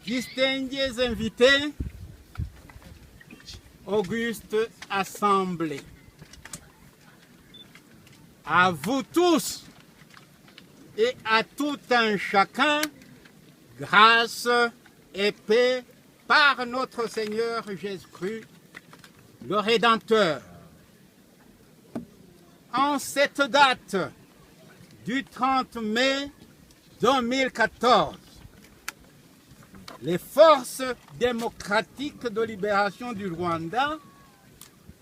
Distingués invités, auguste assemblée, à vous tous et à tout un chacun, grâce et paix par notre Seigneur Jésus-Christ, le Rédempteur. En cette date du 30 mai 2014, les forces démocratiques de libération du Rwanda,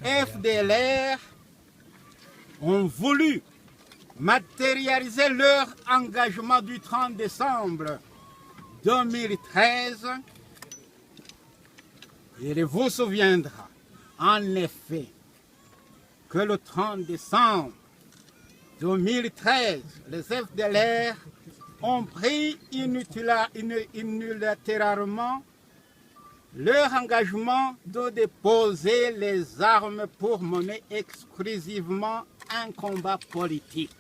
FDLR, ont voulu matérialiser leur engagement du 30 décembre 2013. Il vous souviendra en effet que le 30 décembre 2013, les FDLR ont pris unilatéralement leur engagement de déposer les armes pour mener exclusivement un combat politique.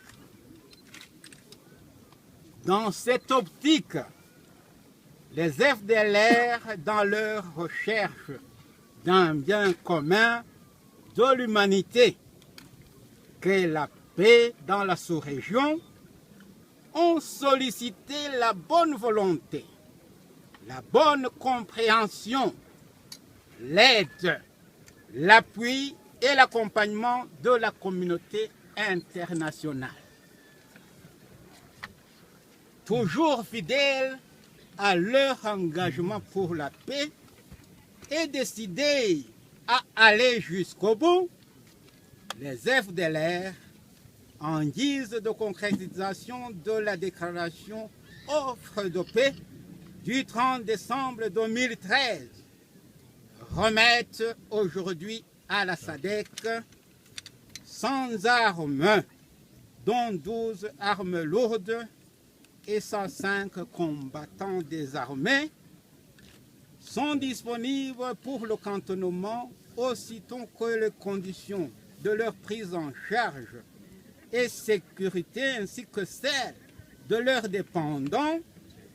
Dans cette optique, les FDLR, dans leur recherche d'un bien commun de l'humanité, qu'est la paix dans la sous-région, ont sollicité la bonne volonté, la bonne compréhension, l'aide, l'appui et l'accompagnement de la communauté internationale. Toujours fidèles à leur engagement pour la paix et décidés à aller jusqu'au bout, les FDLR, en guise de concrétisation de la déclaration offre de paix du 30 décembre 2013, remettent aujourd'hui à la SADC sans armes dont 12 armes lourdes et 105 combattants désarmés, sont disponibles pour le cantonnement aussitôt que les conditions de leur prise en charge et sécurité ainsi que celles de leurs dépendants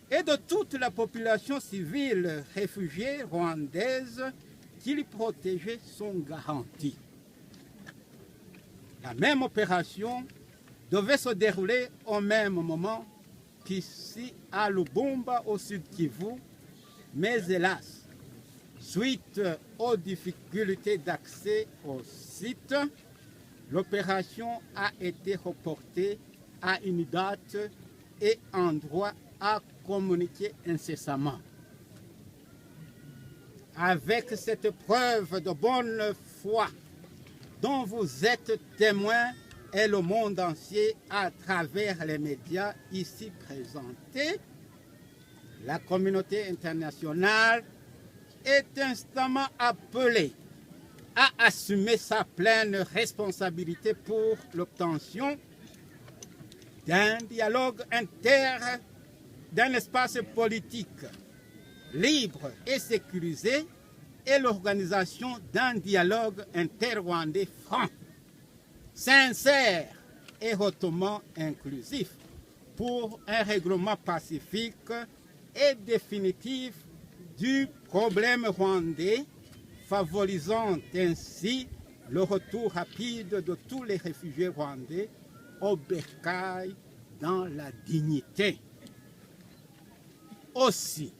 et de toute la population civile réfugiée rwandaise qui les protégeait sont garanties. La même opération devait se dérouler au même moment qu'ici à Lubumba au sud Kivu, mais hélas, suite aux difficultés d'accès au site, l'opération a été reportée à une date et endroit à communiquer incessamment. Avec cette preuve de bonne foi dont vous êtes témoins et le monde entier à travers les médias ici présentés, la communauté internationale est instamment appelée à assumer sa pleine responsabilité pour l'obtention d'un dialogue d'un espace politique libre et sécurisé et l'organisation d'un dialogue inter-rwandais franc, sincère et hautement inclusif pour un règlement pacifique et définitif du problème rwandais, favorisant ainsi le retour rapide de tous les réfugiés rwandais au bercail dans la dignité. Aussi,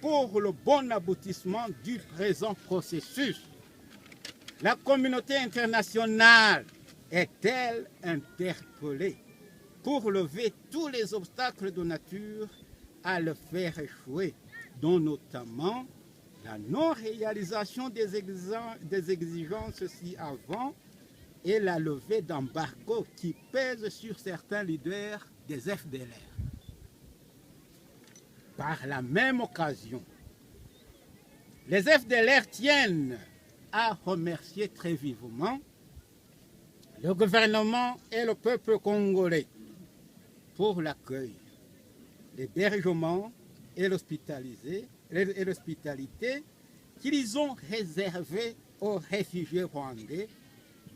pour le bon aboutissement du présent processus, la communauté internationale est-elle interpellée pour lever tous les obstacles de nature à le faire échouer, dont notamment la non-réalisation des exigences ci-avant et la levée d'embargo qui pèsent sur certains leaders des FDLR. Par la même occasion, les FDLR tiennent à remercier très vivement le gouvernement et le peuple congolais pour l'accueil, l'hébergement et l'hospitalité qu'ils ont réservé aux réfugiés rwandais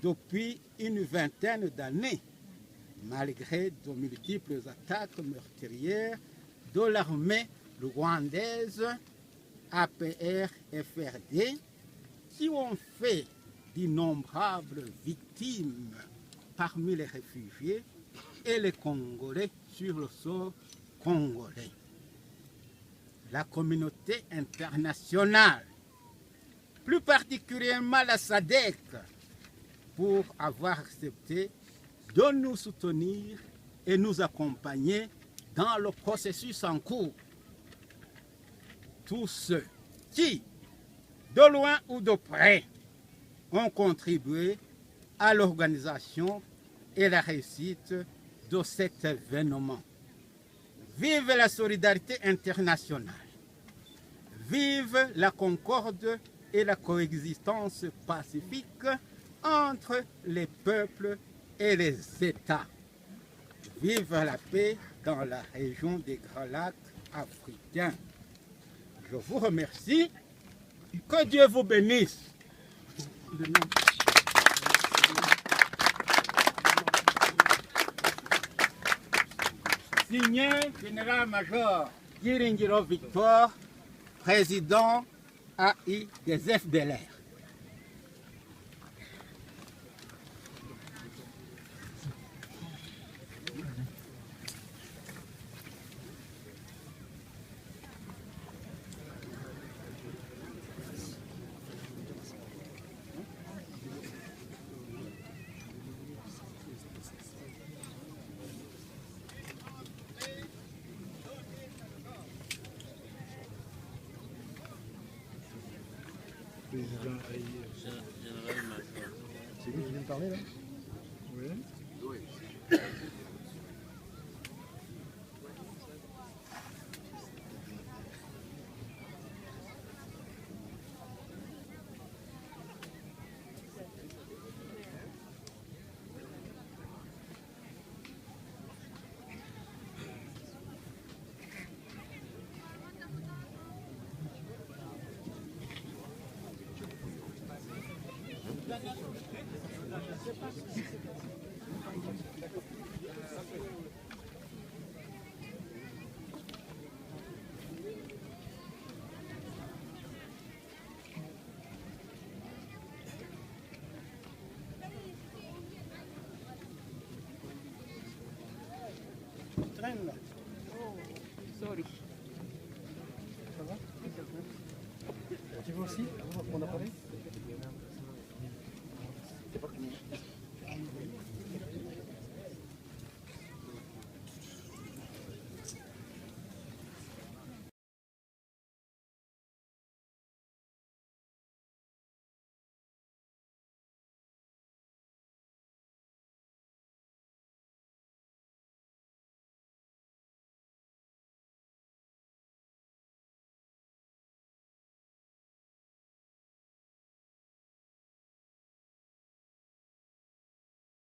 depuis une vingtaine d'années, malgré de multiples attaques meurtrières de l'armée rwandaise APR-FRD qui ont fait d'innombrables victimes parmi les réfugiés et les Congolais sur le sol congolais. La communauté internationale, plus particulièrement la SADC, pour avoir accepté de nous soutenir et nous accompagner dans le processus en cours. Tous ceux qui, de loin ou de près, ont contribué à l'organisation et la réussite de cet événement. Vive la solidarité internationale. Vive la concorde et la coexistence pacifique entre les peuples et les États. Vive la paix dans la région des Grands Lacs africains. Je vous remercie. Que Dieu vous bénisse. Signé général-major Giringiro Victor, président AI des FDLR. C'est lui qui vient de parler là? Oui. sais pas ce qui s'est passé.